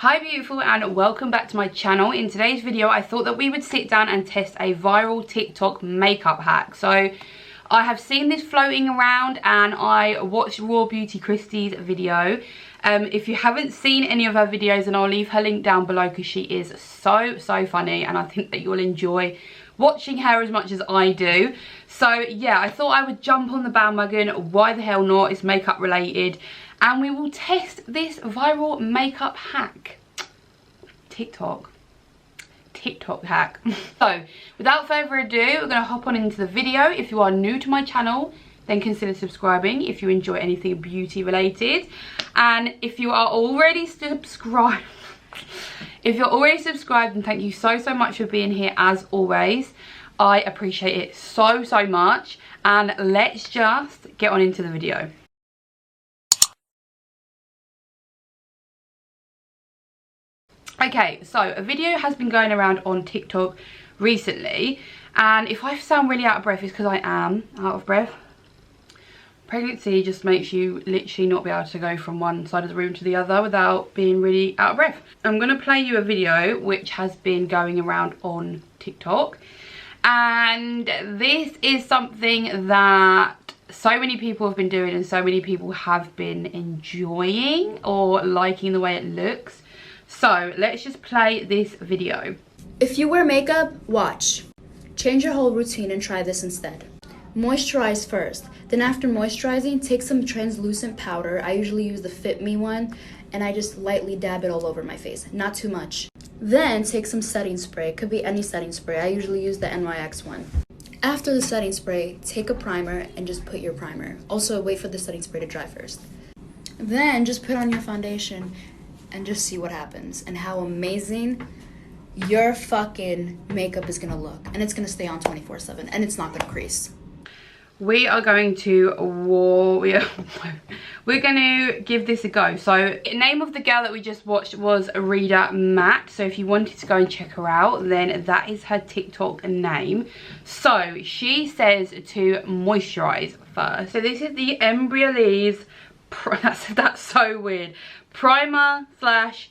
Hi beautiful, and welcome back to my channel. In today's video I thought that we would sit down and test a viral TikTok makeup hack. So I have seen this floating around and I watched Raw Beauty Christie's video. If you haven't seen any of her videos, then I'll leave her link down below because she is so funny and I think that you'll enjoy watching her as much as I do. So yeah, I thought I would jump on the bandwagon. Why the hell not? It's makeup related. And we will test this viral makeup hack. TikTok hack. So, without further ado, we're going to hop on into the video. If you are new to my channel, then consider subscribing if you enjoy anything beauty related. And if you are already subscribed, then thank you so much for being here as always. I appreciate it so much. And let's just get on into the video. Okay, so a video has been going around on TikTok recently, and if I sound really out of breath, it's because I am out of breath. Pregnancy just makes you literally not be able to go from one side of the room to the other without being really out of breath. I'm going to play you a video which has been going around on TikTok, and this is something that so many people have been doing and so many people have been enjoying or liking the way it looks. So let's just play this video. If you wear makeup, watch. Change your whole routine and try this instead. Moisturize first. Then after moisturizing, take some translucent powder. I usually use the Fit Me one, and I just lightly dab it all over my face. Not too much. Then take some setting spray. It could be any setting spray. I usually use the NYX one. After the setting spray, take a primer and just put your primer. Also, wait for the setting spray to dry first. Then just put on your foundation and just see what happens and how amazing your fucking makeup is gonna look, and it's gonna stay on 24/7 and it's not gonna crease. We are going to we're going to give this a go. So the name of the girl that we just watched was Rita Matt. So if you wanted to go and check her out, then that is her TikTok name. So she says to moisturize first. So this is the Lovelies, that's so weird, primer slash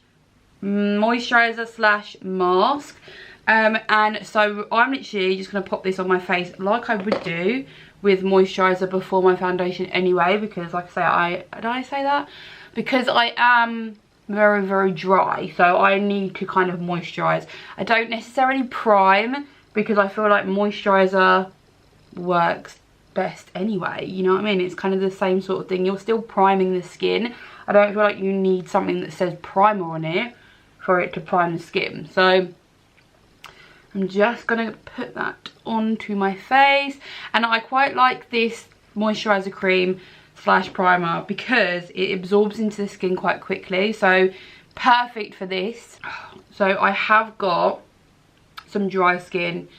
moisturizer slash mask. And so I'm literally just going to pop this on my face like I would do with moisturizer before my foundation anyway, because like I say, because I am very dry, so I need to kind of moisturize. I don't necessarily prime because I feel like moisturizer works best anyway, you know what I mean? It's kind of the same sort of thing. You're still priming the skin. I don't feel like you need something that says primer on it for it to prime the skin. So I'm just going to put that onto my face, and I quite like this moisturizer cream slash primer because it absorbs into the skin quite quickly, so perfect for this. So I have got some dry skin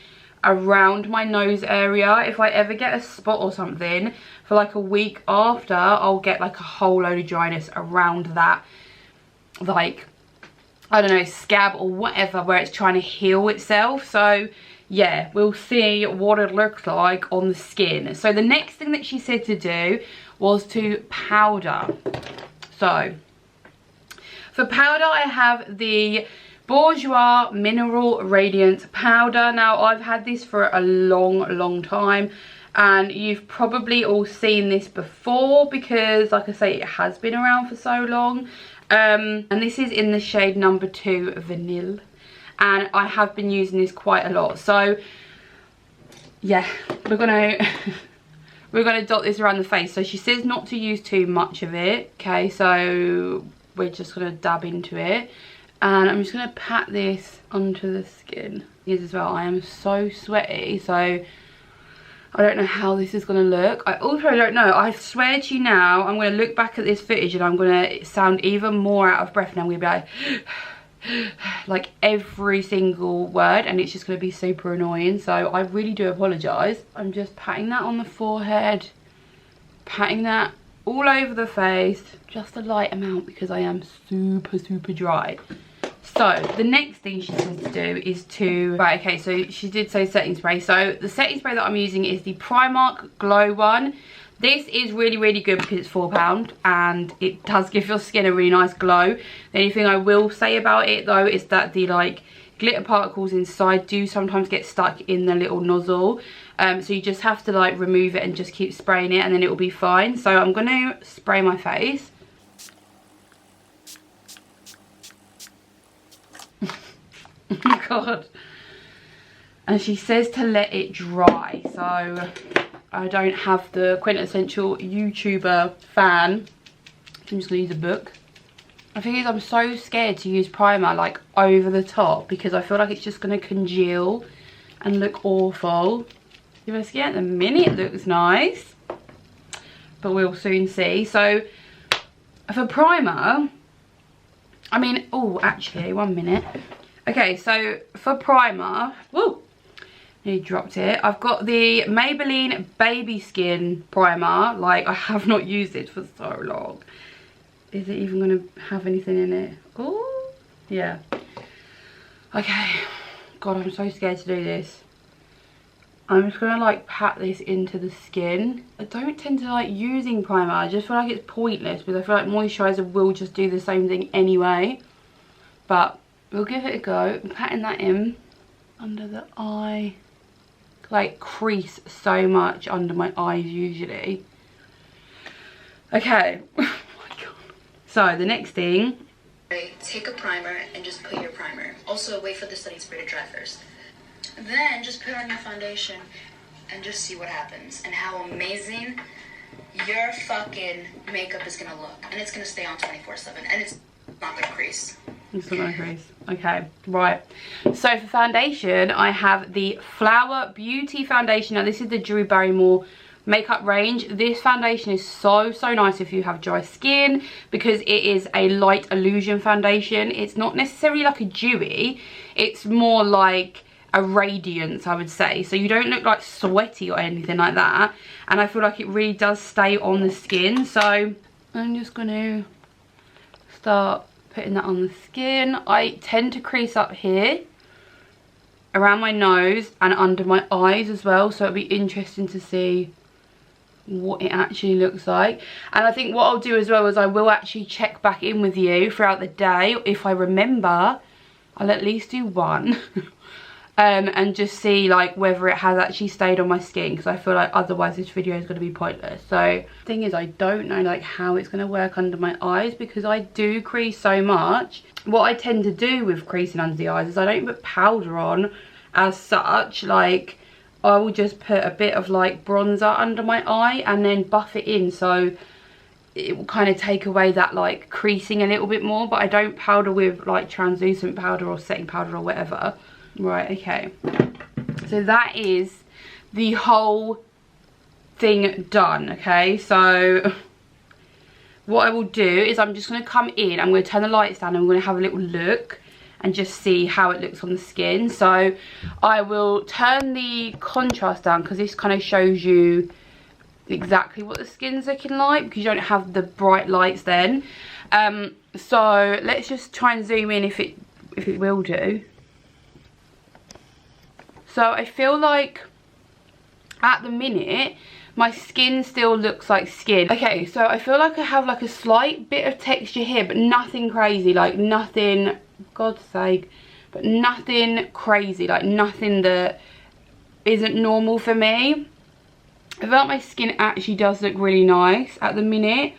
around my nose area. If I ever get a spot or something for like a week after, I'll get like a whole load of dryness around that, like, I don't know, scab or whatever, where it's trying to heal itself. So yeah, we'll see what it looks like on the skin. So the next thing that she said to do was to powder. So for powder, I have the Bourjois Mineral Radiance Powder. Now I've had this for a long time, and you've probably all seen this before because like I say, it has been around for so long. And this is in the shade number 2 Vanilla, and I have been using this quite a lot. So yeah, we're gonna dot this around the face. So she says not to use too much of it, okay? So we're just gonna dab into it, and I'm just gonna pat this onto the skin. Yes, as well, I am so sweaty, so I don't know how this is going to look. I also don't know. I swear to you now, I'm going to look back at this footage and I'm going to sound even more out of breath, and I'm going to be like every single word, and it's just going to be super annoying. So I really do apologise. I'm just patting that on the forehead, patting that all over the face, just a light amount because I am super dry. So the next thing she said to do is to, right, okay, so she did say setting spray. So the setting spray that I'm using is the Primark Glow one. This is really, really good because it's £4 and it does give your skin a really nice glow. The only thing I will say about it though is that the like glitter particles inside do sometimes get stuck in the little nozzle. So you just have to like remove it and just keep spraying it and then it will be fine. So I'm going to spray my face. Oh my god. And she says to let it dry, so I don't have the quintessential YouTuber fan. I'm just going to use a book. The thing is, I'm so scared to use primer like over the top because I feel like it's just going to congeal and look awful. Your skin at the minute looks nice, but we'll soon see. So for primer, I mean, oh, actually, 1 minute. Okay, so for primer, woo, nearly dropped it. I've got the Maybelline Baby Skin Primer. Like, I have not used it for so long. Is it even going to have anything in it? Oh, yeah. Okay. God, I'm so scared to do this. I'm just going to, like, pat this into the skin. I don't tend to like using primer. I just feel like it's pointless because I feel like moisturiser will just do the same thing anyway. But we'll give it a go. I'm patting that in under the eye. Like, crease so much under my eyes usually. Okay. Oh my god. So the next thing, take a primer and just put your primer. Also wait for the setting spray to dry first. Then just put on your foundation and just see what happens and how amazing your fucking makeup is gonna look. And it's gonna stay on 24/7 and it's not gonna crease. It's not gonna crease. Okay, right. So for foundation, I have the Flower Beauty foundation. Now this is the Drew Barrymore makeup range. This foundation is so nice if you have dry skin because it is a light illusion foundation. It's not necessarily like a dewy, it's more like a radiance, I would say, so you don't look like sweaty or anything like that, and I feel like it really does stay on the skin. So I'm just going to start putting that on the skin. I tend to crease up here around my nose and under my eyes as well, so it'll be interesting to see what it actually looks like. And I think what I'll do as well is I will actually check back in with you throughout the day. If I remember, I'll at least do one and just see like whether it has actually stayed on my skin, because I feel like otherwise this video is going to be pointless. So the thing is, I don't know like how it's going to work under my eyes because I do crease so much. What I tend to do with creasing under the eyes is I don't put powder on as such. Like, I will just put a bit of like bronzer under my eye and then buff it in, so it will kind of take away that like creasing a little bit more. But I don't powder with like translucent powder or setting powder or whatever. Right, okay, so that is the whole thing done. Okay, so what I will do is I'm just going to come in, I'm going to turn the lights down and I'm going to have a little look and just see how it looks on the skin. So I will turn the contrast down because this kind of shows you exactly what the skin's looking like because you don't have the bright lights then. So let's just try and zoom in if it will do. So I feel like at the minute my skin still looks like skin. Okay, so I feel like I have like a slight bit of texture here, but nothing crazy, like nothing, God's sake, but nothing crazy, like nothing that isn't normal for me. I feel like my skin actually does look really nice at the minute.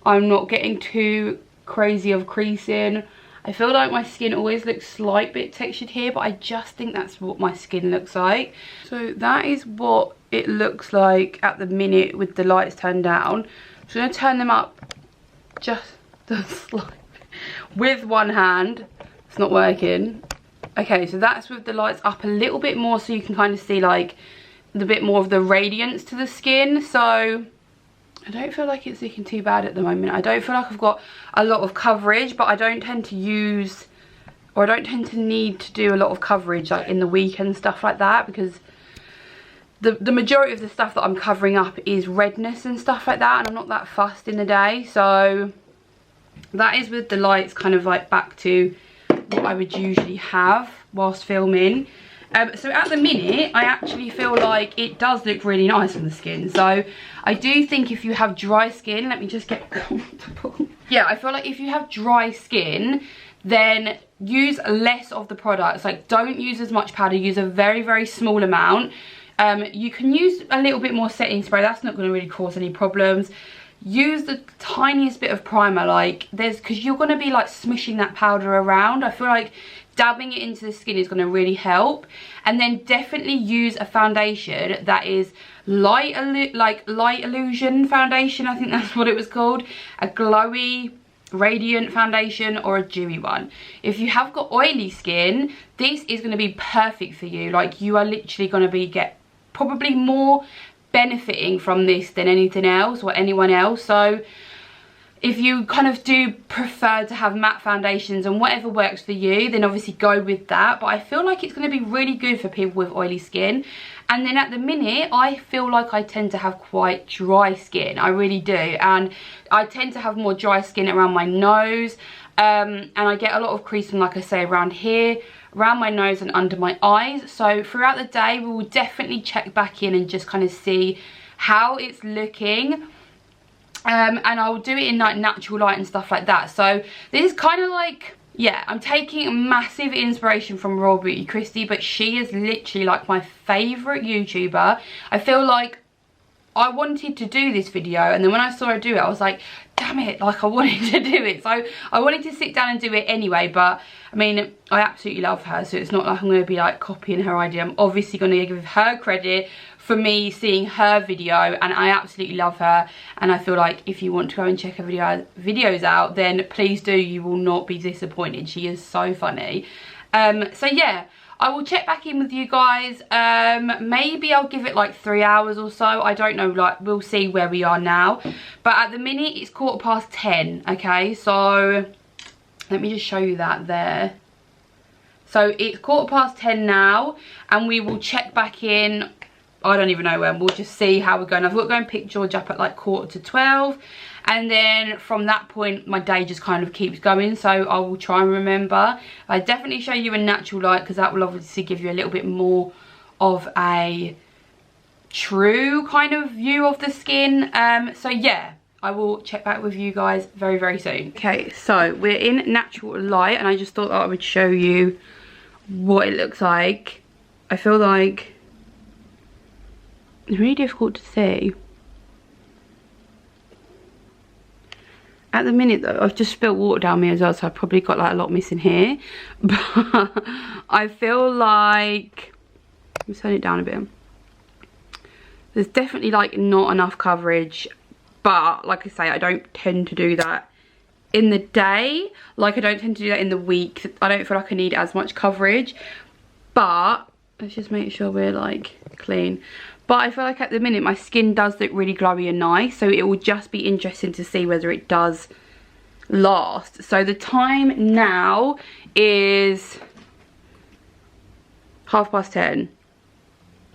I'm not getting too crazy of creasing. I feel like my skin always looks slight bit textured here, but I just think that's what my skin looks like. So that is what it looks like at the minute with the lights turned down. I'm just going to turn them up just the slight with one hand. It's not working. Okay, so that's with the lights up a little bit more so you can kind of see like the bit more of the radiance to the skin. So I don't feel like it's looking too bad at the moment. I don't feel like I've got a lot of coverage, but I don't tend to use, or I don't tend to need to do a lot of coverage like in the week and stuff like that, because the majority of the stuff that I'm covering up is redness and stuff like that, and I'm not that fussed in the day. So that is with the lights kind of like back to what I would usually have whilst filming. So at the minute, I actually feel like it does look really nice on the skin. So I do think if you have dry skin, let me just get comfortable. Yeah, I feel like if you have dry skin, then use less of the products. Like, don't use as much powder, use a very, very small amount. You can use a little bit more setting spray, that's not going to really cause any problems. Use the tiniest bit of primer, like, because you're going to be like smushing that powder around. I feel like dabbing it into the skin is going to really help. And then definitely use a foundation that is light illusion foundation, I think that's what it was called. A glowy radiant foundation or a dewy one. If you have got oily skin, this is going to be perfect for you. Like, you are literally going to get probably more benefiting from this than anything else or anyone else. So if you kind of do prefer to have matte foundations and whatever works for you, then obviously go with that. But I feel like it's going to be really good for people with oily skin. And then at the minute, I feel like I tend to have quite dry skin. I really do. And I tend to have more dry skin around my nose. And I get a lot of creasing, like I say, around here, around my nose and under my eyes. So throughout the day, we will definitely check back in and just kind of see how it's looking. And I'll do it in like natural light and stuff like that. So this is kind of like, yeah, I'm taking massive inspiration from Raw Beauty Christy, but she is literally like my favourite YouTuber. I feel like I wanted to do this video, and then when I saw her do it, I was like, damn it, like I wanted to do it. So I wanted to sit down and do it anyway, but I mean, I absolutely love her, so it's not like I'm going to be like copying her idea. I'm obviously going to give her credit for me seeing her video, and I absolutely love her. And I feel like if you want to go and check her videos out, then please do. You will not be disappointed. She is so funny. So yeah, I will check back in with you guys. Maybe I'll give it like 3 hours or so. I don't know, like, we'll see where we are now. But at the minute, it's 10:15, okay? So let me just show you that there. So it's 10:15 now, and we will check back in. I don't even know when. We'll just see how we're going. I've got to go and pick George up at like 11:45. And then from that point, my day just kind of keeps going. So I will try and remember. I definitely show you a natural light, because that will obviously give you a little bit more of a true kind of view of the skin. So yeah, I will check back with you guys very, very soon. Okay, so we're in natural light, and I just thought that I would show you what it looks like. I feel like it's really difficult to see. At the minute though, I've just spilled water down me as well, so I've probably got like a lot missing here. But I feel like, let me turn it down a bit. There's definitely like not enough coverage, but like I say, I don't tend to do that in the day. Like, I don't tend to do that in the week. I don't feel like I need as much coverage. But let's just make sure we're like clean. But I feel like at the minute my skin does look really glowy and nice, so it will just be interesting to see whether it does last. So the time now is 10:30.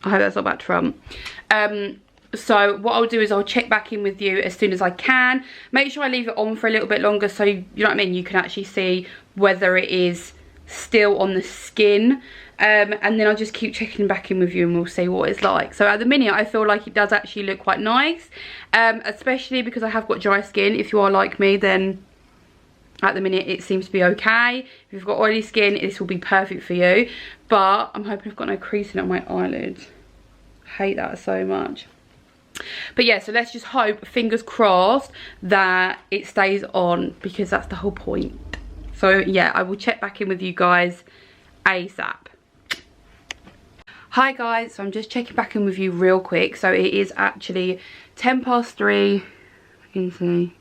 I hope that's not bad from. So what I'll do is I'll check back in with you as soon as I can. Make sure I leave it on for a little bit longer, so you know what I mean, you can actually see whether it is still on the skin. And then I'll just keep checking back in with you, and we'll see what it's like. So at the minute, I feel like it does actually look quite nice, especially because I have got dry skin. If you are like me, then at the minute it seems to be okay. If you've got oily skin, this will be perfect for you. But I'm hoping I've got no creasing on my eyelids. I hate that so much. But yeah, so let's just hope, fingers crossed, that it stays on, because that's the whole point. So yeah, I will check back in with you guys ASAP. Hi guys, so I'm just checking back in with you real quick. So it is actually 3:10, you can see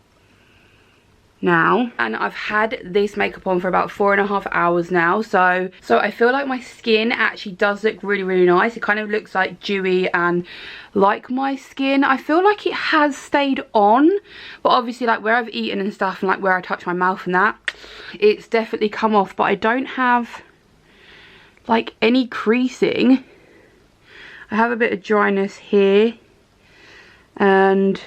now, and I've had this makeup on for about 4.5 hours now. So I feel like my skin actually does look really, really nice. It kind of looks like dewy and like my skin. I feel like it has stayed on, but obviously like where I've eaten and stuff, and like where I touch my mouth and that, it's definitely come off. But I don't have like any creasing. I have a bit of dryness here, and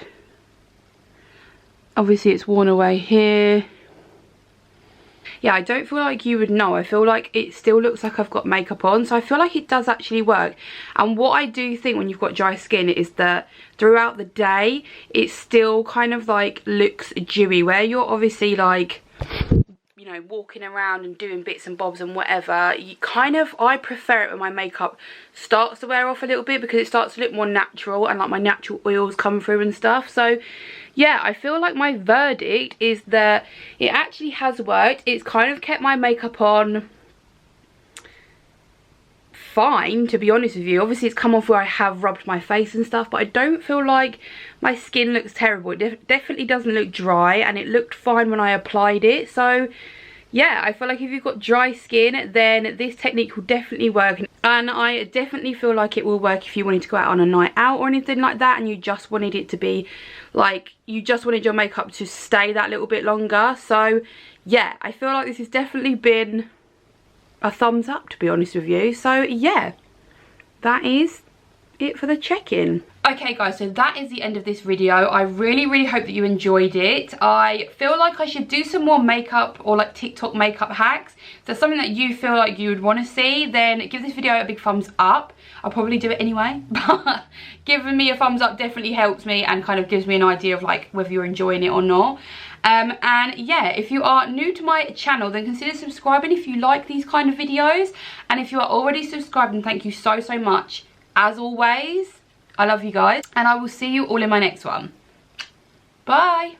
obviously it's worn away here. yeah, I don't feel like you would know. I feel like it still looks like I've got makeup on, so I feel like it does actually work. And what I do think when you've got dry skin is that throughout the day it still kind of like looks dewy, where you're obviously like, you know, walking around and doing bits and bobs and whatever, you kind of, I prefer it when my makeup starts to wear off a little bit, because it starts to look more natural and like my natural oils come through and stuff. So yeah, I feel like my verdict is that it actually has worked. It's kind of kept my makeup on fine, to be honest with you. Obviously it's come off where I have rubbed my face and stuff, but I don't feel like my skin looks terrible. It definitely doesn't look dry, and it looked fine when I applied it. So yeah, I feel like if you've got dry skin, then this technique will definitely work. And I definitely feel like it will work if you wanted to go out on a night out or anything like that, and you just wanted it to be like, you just wanted your makeup to stay that little bit longer. So yeah, I feel like this has definitely been a thumbs up, to be honest with you. So yeah, that is it for the check-in. Okay guys, so that is the end of this video. I really hope that you enjoyed it. I feel like I should do some more makeup or like TikTok makeup hacks. If there's something that you feel like you would want to see, then give this video a big thumbs up. I'll probably do it anyway, but giving me a thumbs up definitely helps me and kind of gives me an idea of like whether you're enjoying it or not. And yeah, if you are new to my channel, then consider subscribing if you like these kind of videos. And if you are already subscribed, then thank you so much. As always, I love you guys, and I will see you all in my next one. Bye.